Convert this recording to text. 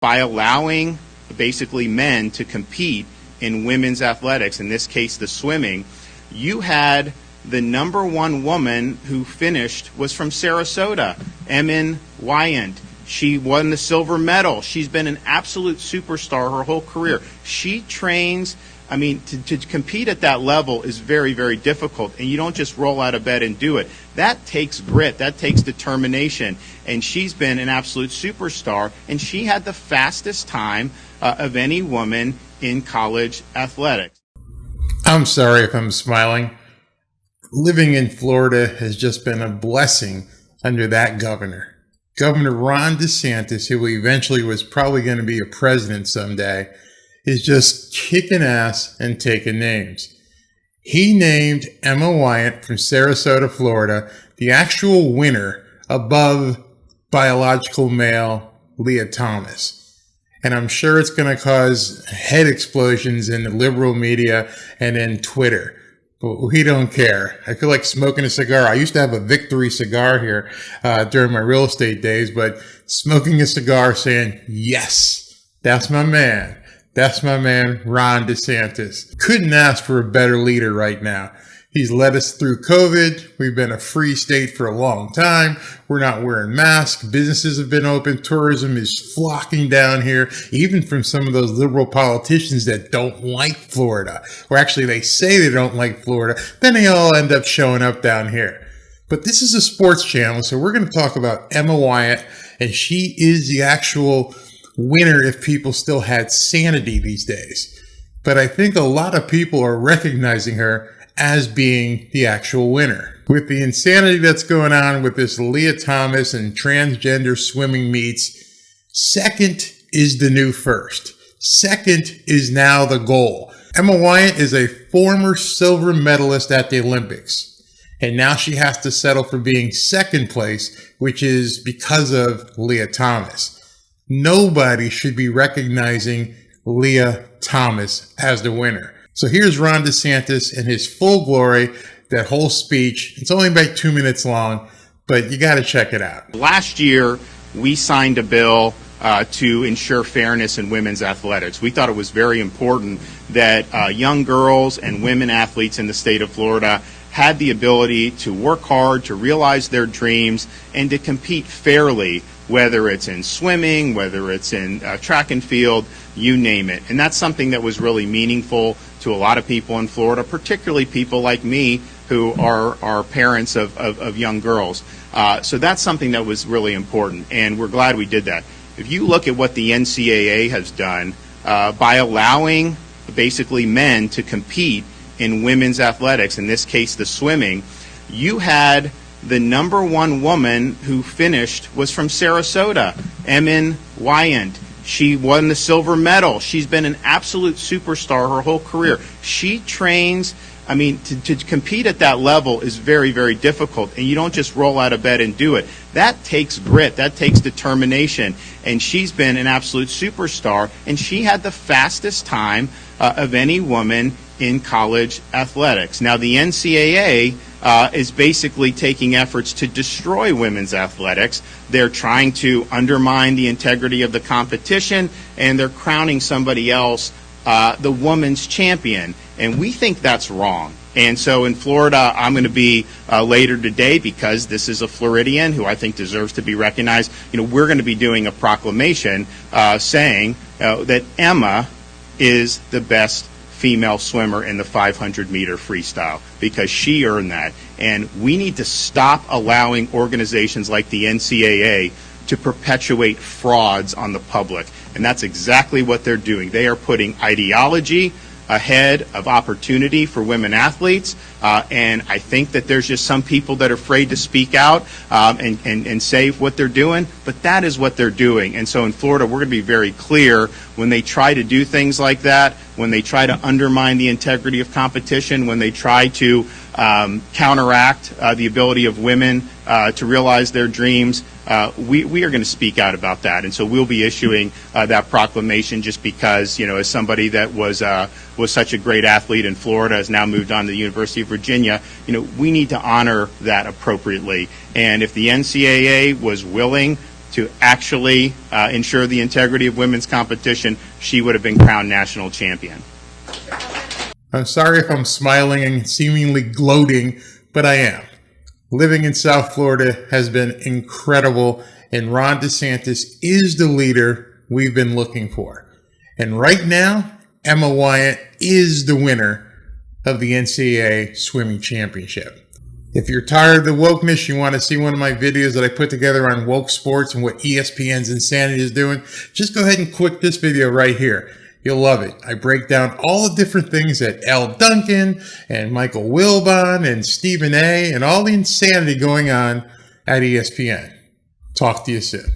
by allowing basically men to compete in women's athletics, in this case the swimming. You had the number one woman who finished was from Sarasota, Emma Weyant. She won the silver medal. She's been an absolute superstar her whole career. She trains. I mean, to compete at that level is very, very difficult, and you don't just roll out of bed and do it. That takes grit. That takes determination, and she's been an absolute superstar, and she had the fastest time of any woman in college athletics. I'm sorry if I'm smiling. Living in Florida has just been a blessing under that governor. Governor Ron DeSantis, who eventually was probably going to be a president someday, is just kicking ass and taking names. He named Emma Weyant from Sarasota, Florida, the actual winner above biological male Lia Thomas. And I'm sure it's going to cause head explosions in the liberal media and in Twitter. But we don't care. I feel like smoking a cigar. I used to have a Victory cigar here during my real estate days, but smoking a cigar saying, yes, that's my man. That's my man, Ron DeSantis. Couldn't ask for a better leader right now. He's led us through COVID. We've been a free state for a long time. We're not wearing masks. Businesses have been open. Tourism is flocking down here, even from some of those liberal politicians that don't like Florida. Or actually, they say they don't like Florida. Then they all end up showing up down here. But this is a sports channel, so we're going to talk about Emma Weyant, and she is the actual winner if people still had sanity these days. But I think a lot of people are recognizing her as being the actual winner. With the insanity that's going on with this Lia Thomas and transgender swimming meets, second is the new first. Second is now the goal. Emma Weyant is a former silver medalist at the Olympics, and now she has to settle for being second place, which is because of Lia Thomas. Nobody should be recognizing Lia Thomas as the winner. So here's Ron DeSantis in his full glory, that whole speech. It's only about 2 minutes long, but you got to check it out. Last year, we signed a bill to ensure fairness in women's athletics. We thought it was very important that young girls and women athletes in the state of Florida had the ability to work hard, to realize their dreams, and to compete fairly, whether it's in swimming, whether it's in track and field, you name it. And that's something that was really meaningful to a lot of people in Florida, particularly people like me who are parents of young girls. So that's something that was really important, and we're glad we did that. If you look at what the NCAA has done by allowing basically men to compete in women's athletics, in this case the swimming, you had the number one woman who finished was from Sarasota, Emma Weyant. She won the silver medal. She's been an absolute superstar her whole career. She trains. I mean, to compete at that level is very, very difficult, and you don't just roll out of bed and do it. That takes grit. That takes determination, and she's been an absolute superstar, and she had the fastest time of any woman in college athletics. Now, the NCAA is basically taking efforts to destroy women's athletics. They're trying to undermine the integrity of the competition, and they're crowning somebody else the women's champion. And we think that's wrong. And so in Florida, I'm going to be later today, because this is a Floridian who I think deserves to be recognized. We're going to be doing a proclamation saying that Emma is the best female swimmer in the 500-meter freestyle, because she earned that. And we need to stop allowing organizations like the NCAA to perpetuate frauds on the public. And that's exactly what they're doing. They are putting ideology ahead of opportunity for women athletes, and I think that there's just some people that are afraid to speak out and say what they're doing, but that is what they're doing. And so in Florida, we're going to be very clear when they try to do things like that, when they try to undermine the integrity of competition, when they try to counteract the ability of women to realize their dreams. We are going to speak out about that, and so we'll be issuing that proclamation, just because, as somebody that was such a great athlete in Florida, has now moved on to the University of Virginia, we need to honor that appropriately. And if the NCAA was willing to actually ensure the integrity of women's competition, she would have been crowned national champion. I'm sorry if I'm smiling and seemingly gloating, but I am. Living in South Florida has been incredible, and Ron DeSantis is the leader we've been looking for. And right now, Emma Weyant is the winner of the NCAA Swimming Championship. If you're tired of the wokeness, you want to see one of my videos that I put together on woke sports and what ESPN's insanity is doing, just go ahead and click this video right here. You'll love it. I break down all the different things that L. Duncan and Michael Wilbon and Stephen A. and all the insanity going on at ESPN. Talk to you soon.